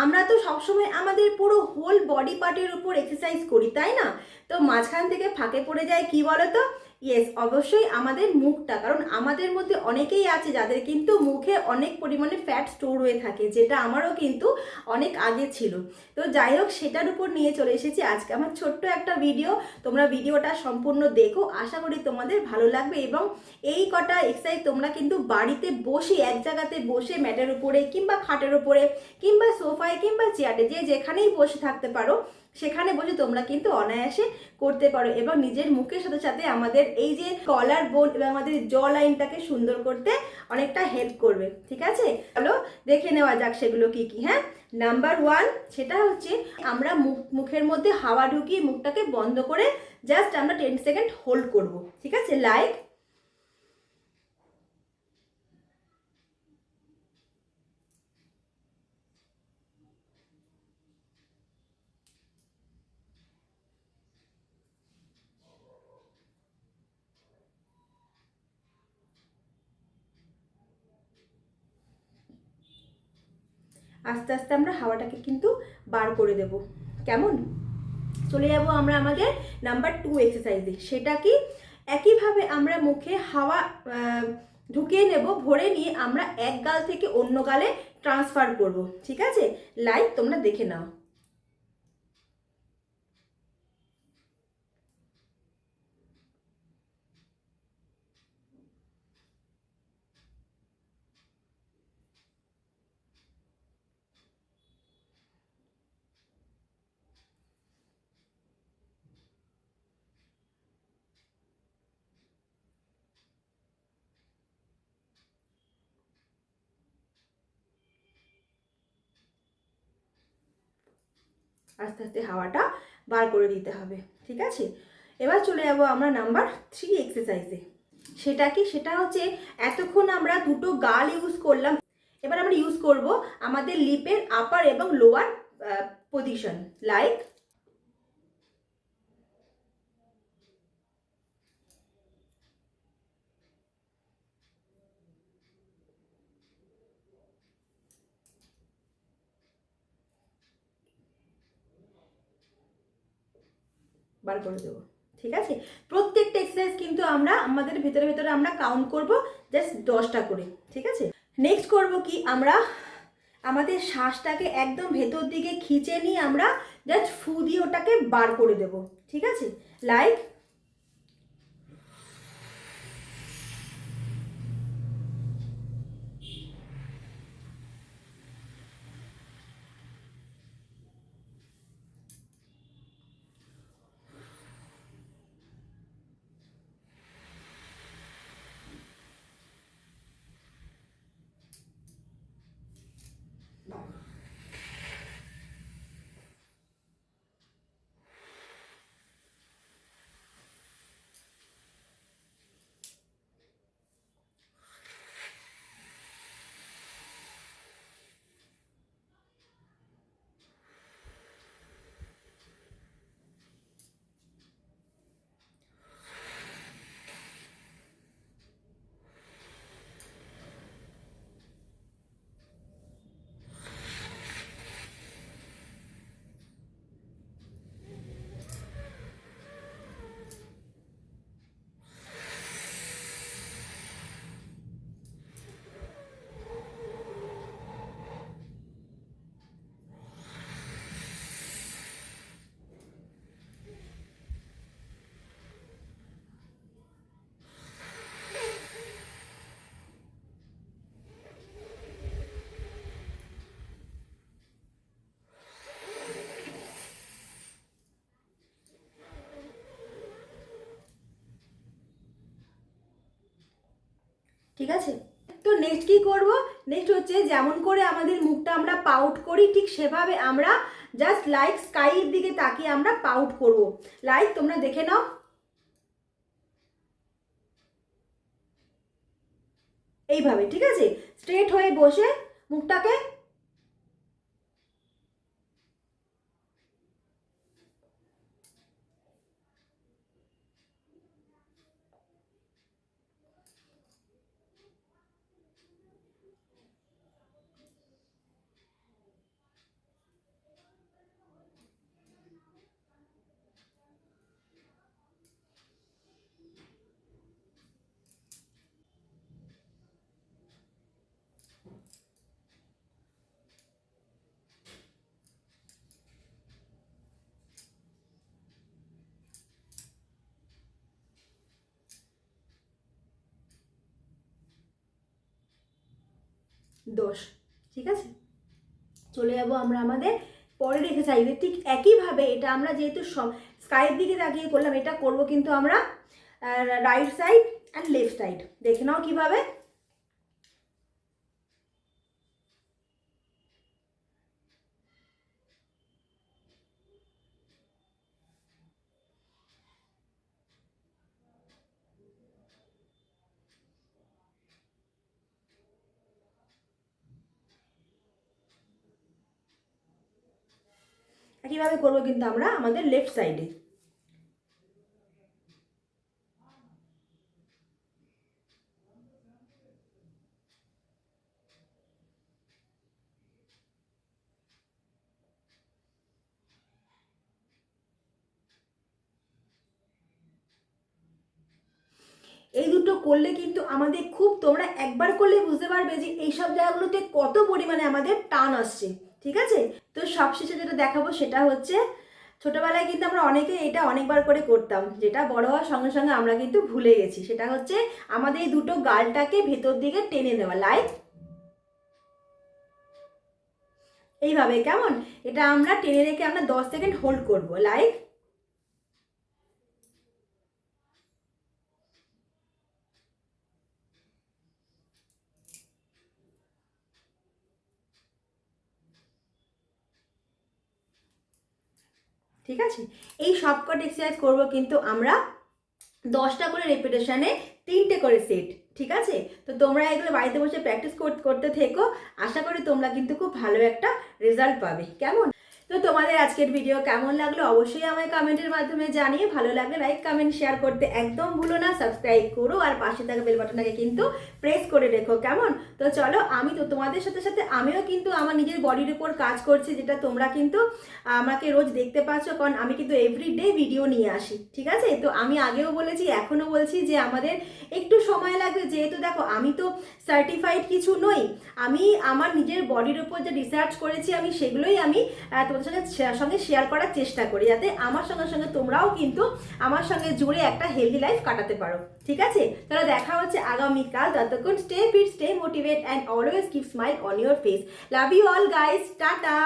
আমরা তো সবসময় আমাদের পুরো হোল বডি পার্টের উপর এক্সারসাইজ করি, তাই না? তো মাঝখান থেকে ফাঁকে পড়ে যায় কি বলো তো? ইয়েস, অবশ্যই আমাদের মুখটা। কারণ আমাদের মধ্যে অনেকেই আছে যাদের কিন্তু মুখে অনেক পরিমাণে ফ্যাট স্টোর হয়ে থাকে, যেটা আমারও কিন্তু অনেক আগে ছিল। তো যাই হোক, সেটার উপর নিয়ে চলে এসেছি আজকে আমার ছোট্ট একটা ভিডিও। তোমরা ভিডিওটা সম্পূর্ণ দেখো, আশা করি তোমাদের ভালো লাগবে। এবং এই কটা এক্সারসাইজ তোমরা কিন্তু বাড়িতে বসে, এক জায়গাতে বসে, ম্যাটের উপরে কিংবা খাটের উপরে কিংবা সোফায় কিংবা চেয়ারে, যে যেখানেই বসে থাকতে পারো সেখানে বসে তোমরা কিন্তু অনায়াসে করতে পারো। এবং নিজের মুখের সাথে সাথে আমাদের এই যে কলার বোন এবং আমাদের জ লাইনটাকে সুন্দর করতে অনেকটা হেল্প করবে। ঠিক আছে, চলো দেখে নেওয়া যাক সেগুলো কি কি। হ্যাঁ, নাম্বার 1 সেটা হচ্ছে আমরা মুখের মধ্যে হাওয়া ঢুকিয়ে মুখটাকে বন্ধ করে জাস্ট আমরা 10 সেকেন্ড হোল্ড করব। ঠিক আছে, লাইক আস্তে আস্তে আমরা হাওয়াটাকে কিন্তু বার করে দেব। কেমন? চলে যাব আমরা আমাদের নাম্বার 2 এক্সারসাইজে। সেটা কি? একইভাবে আমরা মুখে হাওয়া ঢুকিয়ে নেব, ভরে নিয়ে আমরা এক গাল থেকে অন্য গালে ট্রান্সফার করব। ঠিক আছে, লাইক তোমরা দেখে নাও। আস্তে আস্তে হাওয়াটা বার করে দিতে হবে। ঠিক আছে, এবার চলে যাব আমরা নাম্বার 3 এক্সারসাইজে। সেটা কি? সেটা হচ্ছে এতক্ষণ আমরা দুটো গাল ইউজ করলাম, এবার আমরা ইউজ করব আমাদের লিপের আপার এবং লোয়ার পজিশন। লাইক বার করে দেবো। ঠিক আছে, প্রত্যেকটা এক্সারসাইজ কিন্তু আমরা আমাদের ভেতরে ভেতরে আমরা কাউন্ট করব জাস্ট 10টা করে। ঠিক আছে, নেক্সট করব কি, আমরা আমাদের শ্বাসটাকে একদম ভেতর দিকে খিচে নিয়ে আমরা জাস্ট ফু দিয়ে ওটাকে বার করে দেব। ঠিক আছে, লাইক ঠিক আছে। তো নেক্সট কি করব? নেক্সট হচ্ছে যেমন করে আমাদের মুখটা আমরা পাউট করি ঠিক সেভাবে আমরা জাস্ট লাইক স্কাইয়ের দিকে তাকিয়ে আমরা পাউট করব। লাইক তোমরা দেখে নাও এইভাবে। ঠিক আছে, স্ট্রেট হয়ে বসে মুখটাকে 10। ঠিক আছে, চলে যাবো আমরা আমাদের পরের এক্সারসাইজে। ঠিক একইভাবে এটা আমরা যেহেতু স্কাইয়ের দিকে তাকিয়ে করলাম, এটা করব কিন্তু আমরা right side and left side. দেখে নাও কিভাবে। একইভাবে করবো কিন্তু আমরা আমাদের লেফট সাইডে। এই দুটো করলে কিন্তু আমাদের খুব, তোমরা একবার করলে বুঝতে পারবে যে এইসব জায়গাগুলোতে কত পরিমাণে আমাদের টান আসছে। ঠিক আছে, তো সবশেষে যেটা দেখাবো সেটা হচ্ছে, ছোটবেলায় কিন্তু আমরা অনেকে এটা অনেকবার করে করতাম, যেটা বড় হওয়ার সঙ্গে সঙ্গে আমরা কিন্তু ভুলে গেছি। সেটা হচ্ছে আমাদের এই দুটো গালটাকে ভেতর দিকে টেনে দেওয়া, লাইক এইভাবে। কেমন? এটা আমরা টেনে রেখে আমরা 10 সেকেন্ড হোল্ড করবো, লাইক। ঠিক আছে, এই সবকট এক্সারসাইজ করবো কিন্তু আমরা 10টা করে রেপিটেশনে, 3টে করে সেট। ঠিক আছে, তো তোমরা এগুলো বাড়িতে বসে প্র্যাকটিস করতে থেকো। আশা করি তোমরা কিন্তু খুব ভালো একটা রেজাল্ট পাবে। কেমন? তো তোমাদের আজকের ভিডিও কেমন লাগলো অবশ্যই আমায় কমেন্টের মাধ্যমে জানিয়ে, ভালো লাগলে লাইক কমেন্ট শেয়ার করতে একদম ভুলো না, সাবস্ক্রাইব করো আর পাশে থাকা বেল বাটনটাকে কিন্তু প্রেস করে রেখো। কেমন? তো চলো, আমি তো তোমাদের সাথে সাথে আমিও কিন্তু আমার নিজের বডির উপর কাজ করছি, যেটা তোমরা কিন্তু আমাকে রোজ দেখতে পাচ্ছ, কারণ আমি কিন্তু এভরিডে ভিডিও নিয়ে আসি। ঠিক আছে, তো আমি আগেও বলেছি এখনও বলছি যে আমাদের একটু সময় লাগবে, যেহেতু দেখো আমি তো সার্টিফাইড কিছু নই, আমি আমার নিজের বডির উপর যে রিসার্চ করেছি আমি সেগুলোই আমি তোমাদের সঙ্গে শেয়ার করার চেষ্টা করি, যাতে আমার সঙ্গে সঙ্গে তোমরাও কিন্তু আমার সঙ্গে জুড়ে একটা হেলদি লাইফ কাটাতে পারো। ঠিক আছে, তাহলে দেখা হচ্ছে আগামীকাল। ততক্ষণ stay fit, stay motivate and always keep smile on your face. Love you all guys, tata.